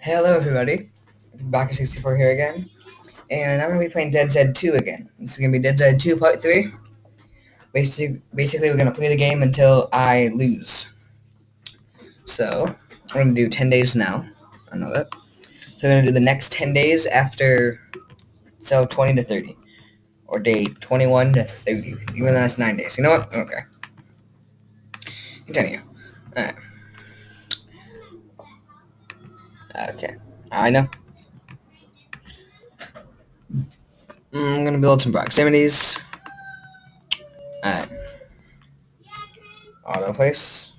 Hello everybody, Epicbacca64 here again, and I'm going to be playing Dead Zed 2 again. This is going to be Dead Zed 2 Part 3. Basically we're going to play the game until I lose. So, I'm going to do 10 days now. I know that. So I'm going to do the next 10 days after, 20 to 30. Or day 21 to 30, even though that's 9 days. You know what? Okay. Continue. Alright. Okay. I know. I'm going to build some proximities. Alright. Auto place.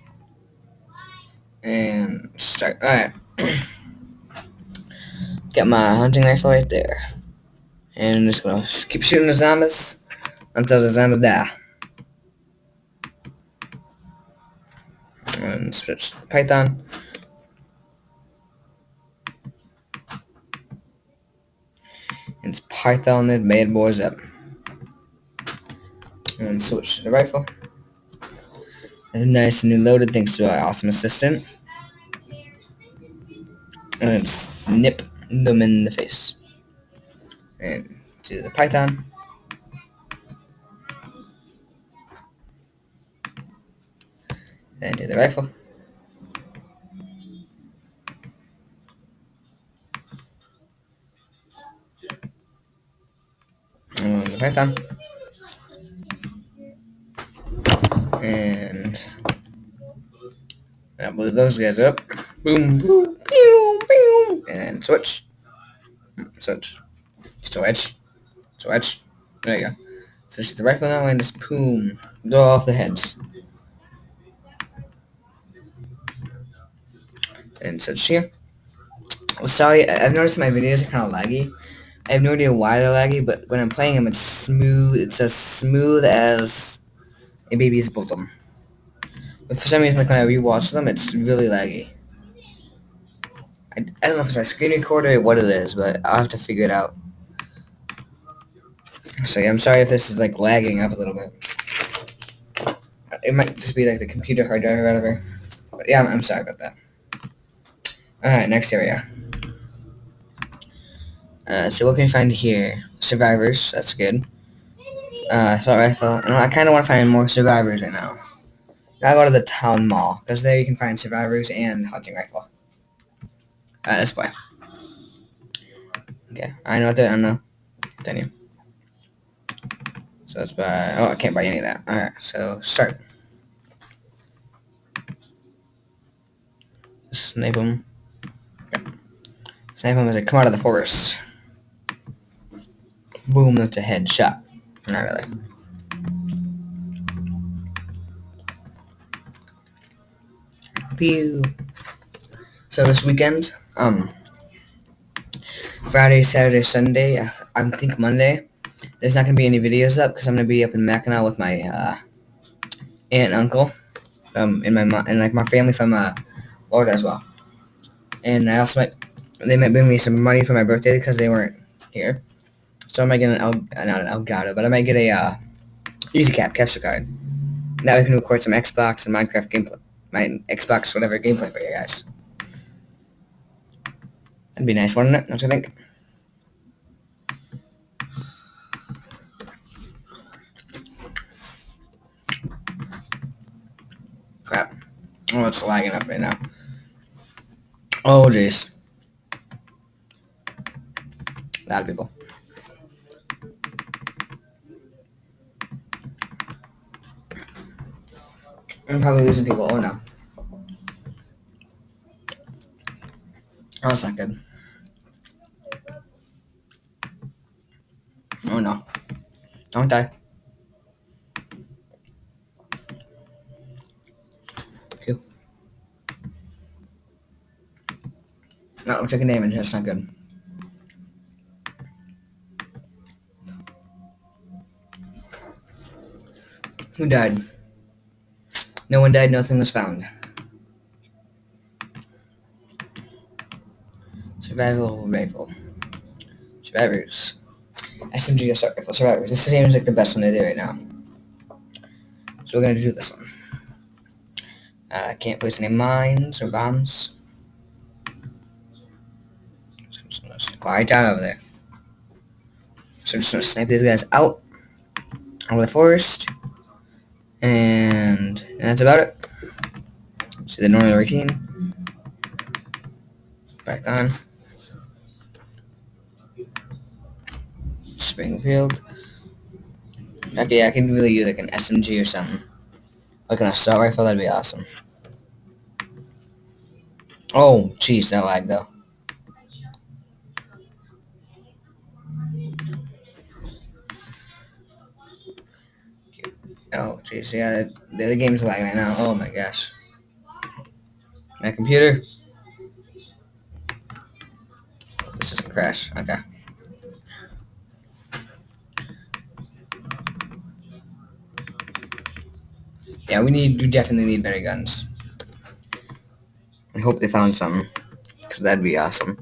And start. Alright. Got my hunting rifle right there. And I'm just gonna keep shooting the zombies until the zombies die. And switch to Python. And it's Python that bad boys up. And switch to the rifle. And nice and loaded thanks to our awesome assistant. And snip them in the face. And to the Python. Then to the rifle. And the Python. And I blew those guys up. Boom, boom, pew, pew. And switch. Switch. Switch. Switch. There you go. Switch to the rifle now and just boom. Blow off the heads. And switch here. Well, sorry, I've noticed my videos are kind of laggy. I have no idea why they're laggy, but when I'm playing them, it's smooth. It's as smooth as a baby's bottom. But for some reason, like when I rewatch them, it's really laggy. I don't know if it's my screen recorder or what it is, but I'll have to figure it out. So yeah, I'm sorry if this is like lagging up a little bit. It might just be like the computer hard drive or whatever. But yeah, I'm sorry about that. Alright, next area. So what can we find here? Survivors, that's good. Assault rifle. I kind of want to find more survivors right now. Now go to the town mall, because there you can find survivors and hunting rifle. Let's play. Okay, I know what I don't know. Continue. So let's buy. Oh, I can't buy any of that. Alright, so start. Snipe them. Okay. Snipe them as they come out of the forest. Boom, that's a headshot. Not really. Pew. So this weekend, Friday, Saturday, Sunday, I think Monday, there's not going to be any videos up because I'm going to be up in Mackinac with my aunt and uncle, and like my family from Florida as well. And they might bring me some money for my birthday because they weren't here. So I might get not an Elgato, but I might get a Easy capture card. Now we can record some Xbox and Minecraft gameplay, my Xbox whatever gameplay for you guys. That'd be nice, wouldn't it? Don't you think? Crap. Oh, it's lagging up right now. Oh, jeez. A lot of people. I'm probably losing people. Oh, no. Oh, that's not good. Oh, no. Don't die. Cool. No, I'm taking damage. That's not good. Who died? No one died. Nothing was found. Survival rifle. Survivors. SMG assault rifle. Survivors. This seems like the best one to do right now. So we're gonna do this one. I can't place any mines or bombs. Just gonna quiet down over there. So I'm just gonna snipe these guys out over the forest. And that's about it. See the normal routine. Back on. Springfield. Okay, I could really use like an SMG or something. Like an assault rifle, that'd be awesome. Oh, jeez, that lag though. Oh, jeez, yeah, the game's lagging right now. Oh my gosh. My computer. This doesn't crash. Okay. Yeah, we definitely need better guns. I hope they found something, because that'd be awesome.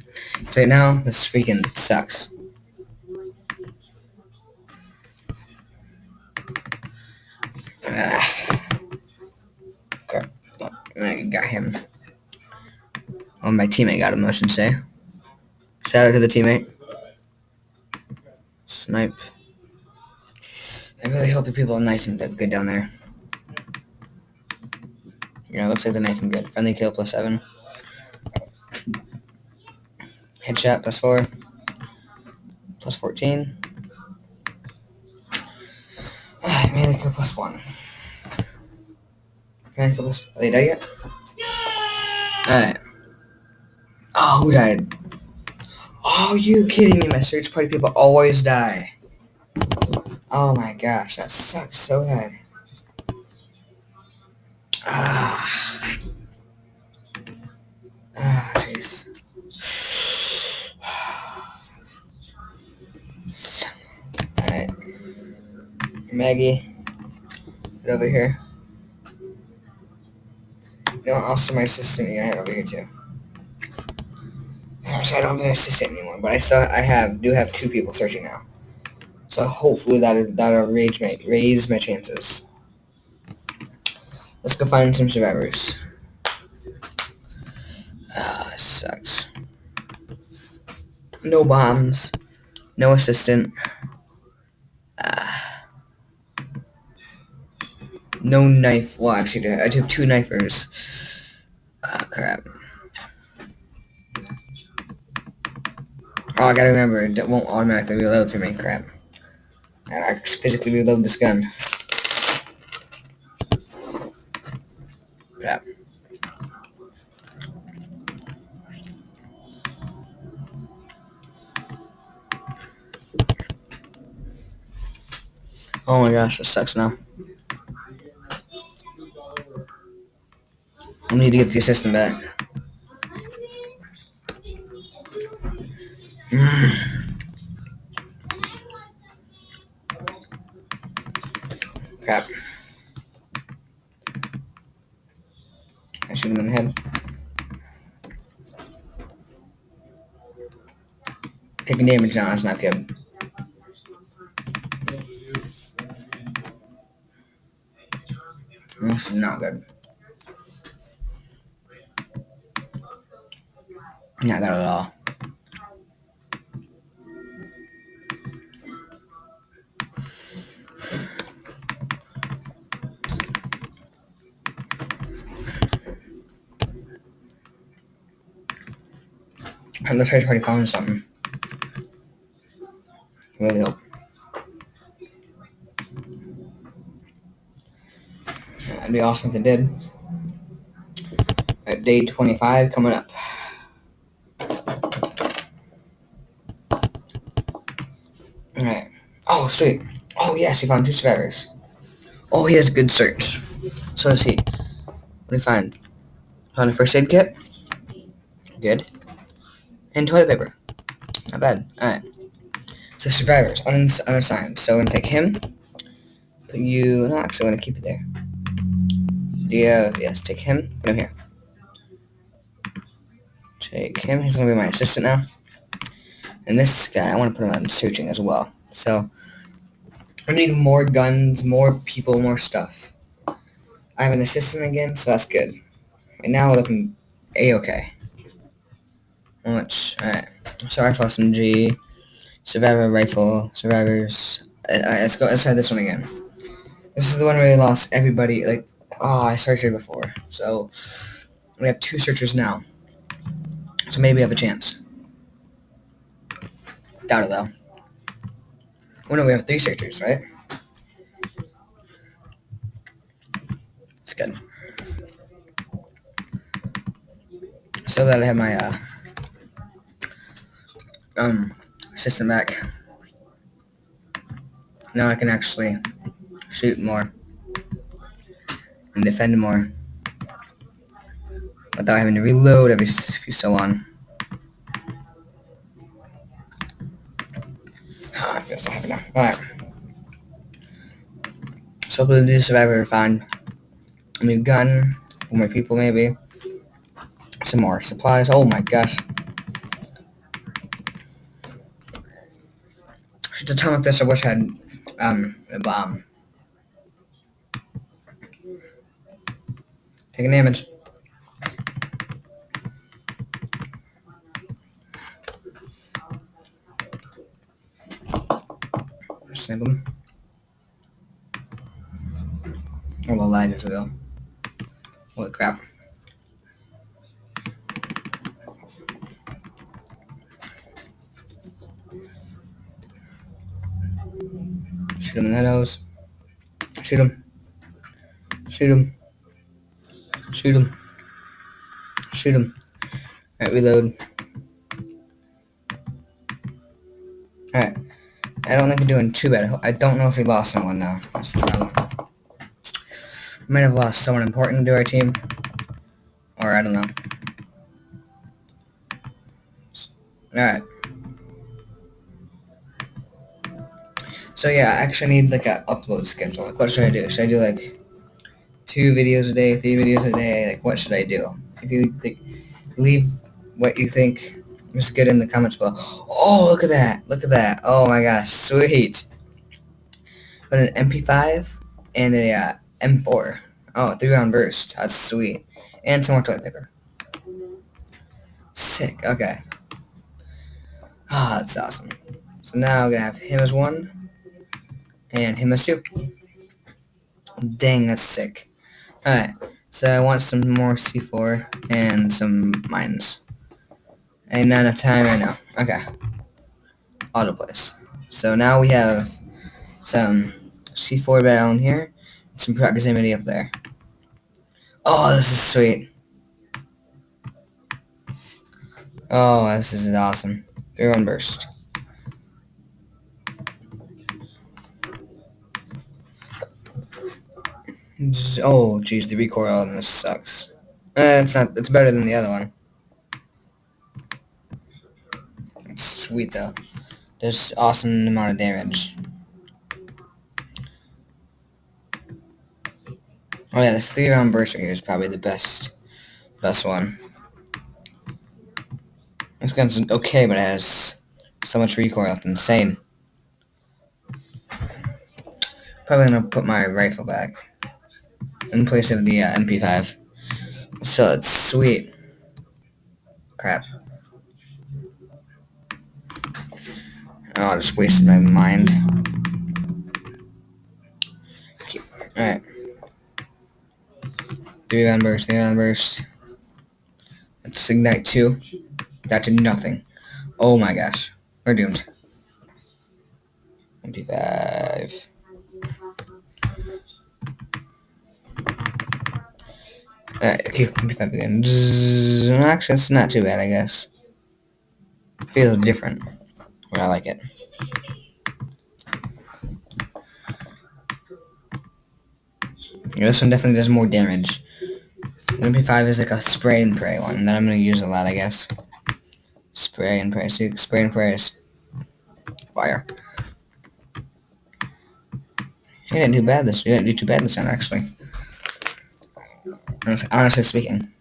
So right now, this freaking sucks. Ah, crap. I got him. Oh, my teammate got him, I should say. Shout out to the teammate. Snipe. I really hope the people are nice and good down there. Yeah, looks like they're nice and good. Friendly kill +7. Headshot +4. +14. Melee kill +1. Friendly kill plus. Are they dead yet? Alright. Oh, who died? Oh, you kidding me? My search party people always die. Oh my gosh, that sucks so bad. Ah. Ah, jeez. Alright. Maggie. Get over here. No, also my assistant, you gotta head over here too. Gosh, I don't have an assistant anymore, but I do have 2 people searching now. So hopefully that'll raise my chances. Let's go find some survivors. Ah, sucks. No bombs. No assistant. Ah. No knife. Well, actually, I do have 2 knifers. Ah, crap. Oh, I gotta remember, it won't automatically reload for me. Crap. I physically reload this gun. Crap. Oh my gosh, this sucks now. I need to get the assistant back. Crap. I shoot him in the head. Taking damage now, that's not good. This is not good. Not good at all. Let's try to find something. Really hope. That'd be awesome if they did. At day 25 coming up. Alright. Oh, sweet. Oh, yes, we found 2 survivors. Oh, he has a good search. So let's see. What do we find? Found a first aid kit. Good. And toilet paper. Not bad. Alright. So survivors, unassigned. So we're gonna take him. Put you. No, actually, I'm gonna keep it there. Yes, take him. Put him here. Take him. He's gonna be my assistant now. And this guy, I want to put him on searching as well. So I need more guns, more people, more stuff. I have an assistant again, so that's good. Right now we're looking a-okay. How much? Alright. So rifle SMG, survivor rifle, survivors. Let's go. Let's try this one again. This is the one where they lost everybody. Like, oh, I searched it before. So we have 2 searchers now. So maybe we have a chance. Doubt it though. Oh no, we have 3 searchers, right? It's good. So glad I have my system back. Now I can actually shoot more and defend more without having to reload every so on. Oh, I feel so happy now. Alright. So hopefully the survivor find a new gun, 4 more people maybe. Some more supplies. Oh my gosh. At a time like this I wish I had a bomb. Taking damage. Snip him. Oh, the lag is real. Holy crap. Shoot him in the nose. Shoot him. Shoot him. Shoot him. Shoot him. Alright, reload. Alright. I don't think we're doing too bad. I don't know if we lost someone though. That's the problem. We might have lost someone important to our team. Or I don't know. Alright. So yeah, I actually need like a upload schedule. Like what should I do? Should I do like 2 videos a day, 3 videos a day? Like what should I do? If you like, leave what you think is good in the comments below. Oh, look at that. Look at that. Oh my gosh. Sweet. But an MP5 and a M4. Oh, 3-round burst. That's sweet. And some more toilet paper. Sick. Okay. Ah, that's awesome. So now we're gonna have him as 1 and him as 2. Dang, that's sick. Alright. So I want some more C4 and some mines. And not enough time right now. Okay. Auto place. So now we have some C4 down here, some proximity up there. Oh, this is sweet. Oh, this is awesome. 3-1 burst. Oh, jeez, the recoil on this sucks. It's not. It's better than the other one. It's sweet though. There's awesome amount of damage. Oh yeah, this 3-round burst right here is probably the best one. This gun's okay, but it has so much recoil. It's insane. Probably gonna put my rifle back in place of the MP5. So it's sweet. Crap. Oh, I just wasted my mind. Alright. 3-round burst, 3-round burst. Let's ignite 2. That did nothing. Oh my gosh. We're doomed. MP5. Alright, keep MP5 again. Zzz, actually, it's not too bad, I guess. Feels different. But I like it. Yeah, this one definitely does more damage. MP5 is like a spray and pray one that I'm going to use a lot, I guess. Spray and pray. See, spray and pray is fire. You didn't do bad this. You didn't do too bad this time, actually. Honestly speaking.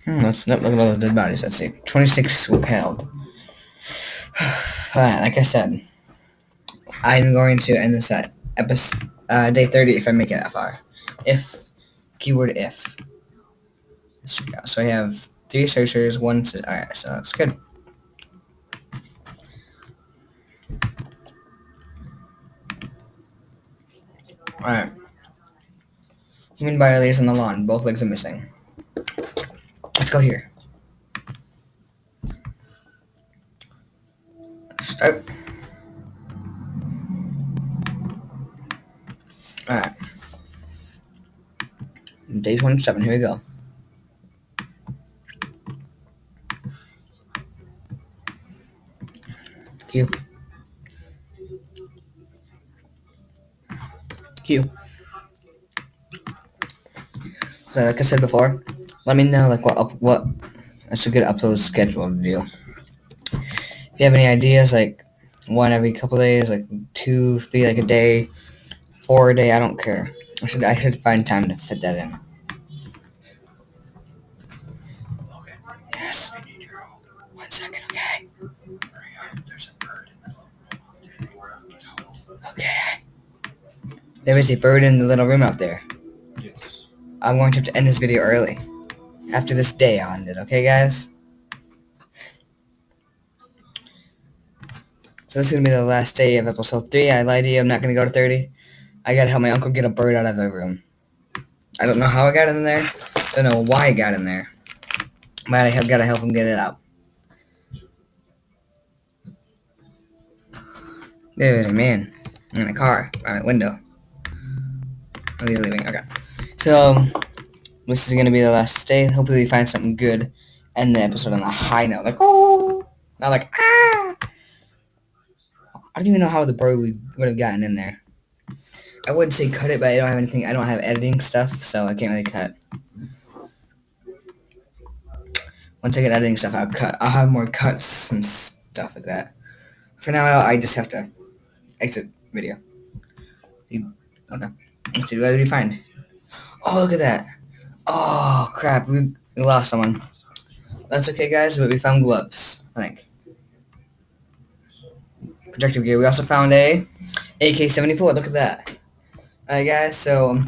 Let's look at all the dead bodies. Let's see. 26 repelled. Alright, like I said, I'm going to end this at day 30 if I make it that far. If, keyword if. So we have 3 searchers, 1. Alright, so that's good. Alright. Human body lays on the lawn. Both legs are missing. Let's go here. Start. Alright. Day 27. Here we go. Q. Q. So like I said before, let me know like what that's a good upload schedule to do. If you have any ideas, like 1 every couple days, like 2, 3 like a day, 4 a day, I don't care. I should find time to fit that in. Okay. Yes. 1 second, okay. There's a bird in the little room. Okay. There is a bird in the little room out there. Yes. I'm going to have to end this video early. After this day, I'll end it. Okay, guys? So this is going to be the last day of episode 3. I lied to you. I'm not going to go to 30. I got to help my uncle get a bird out of the room. I don't know how I got in there. Don't know why I got in there. But I got to help him get it out. There's a man in a car by my window. Oh, he's leaving. Okay. So, this is going to be the last day. Hopefully we find something good. End the episode on a high note. Like, oh! Not like, ah! I don't even know how the bird would have gotten in there. I would say cut it, but I don't have anything. I don't have editing stuff, so I can't really cut. Once I get editing stuff, I'll cut. I'll have more cuts and stuff like that. For now, I just have to exit video. Okay. Let's see, what did we find? Oh, look at that. Oh, crap. We lost someone. That's okay, guys, but we found gloves, I think. Protective gear. We also found a AK-74. Look at that. Alright, guys, so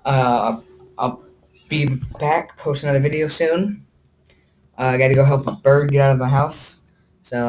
I'll be back, post another video soon. I gotta go help a bird get out of my house. So,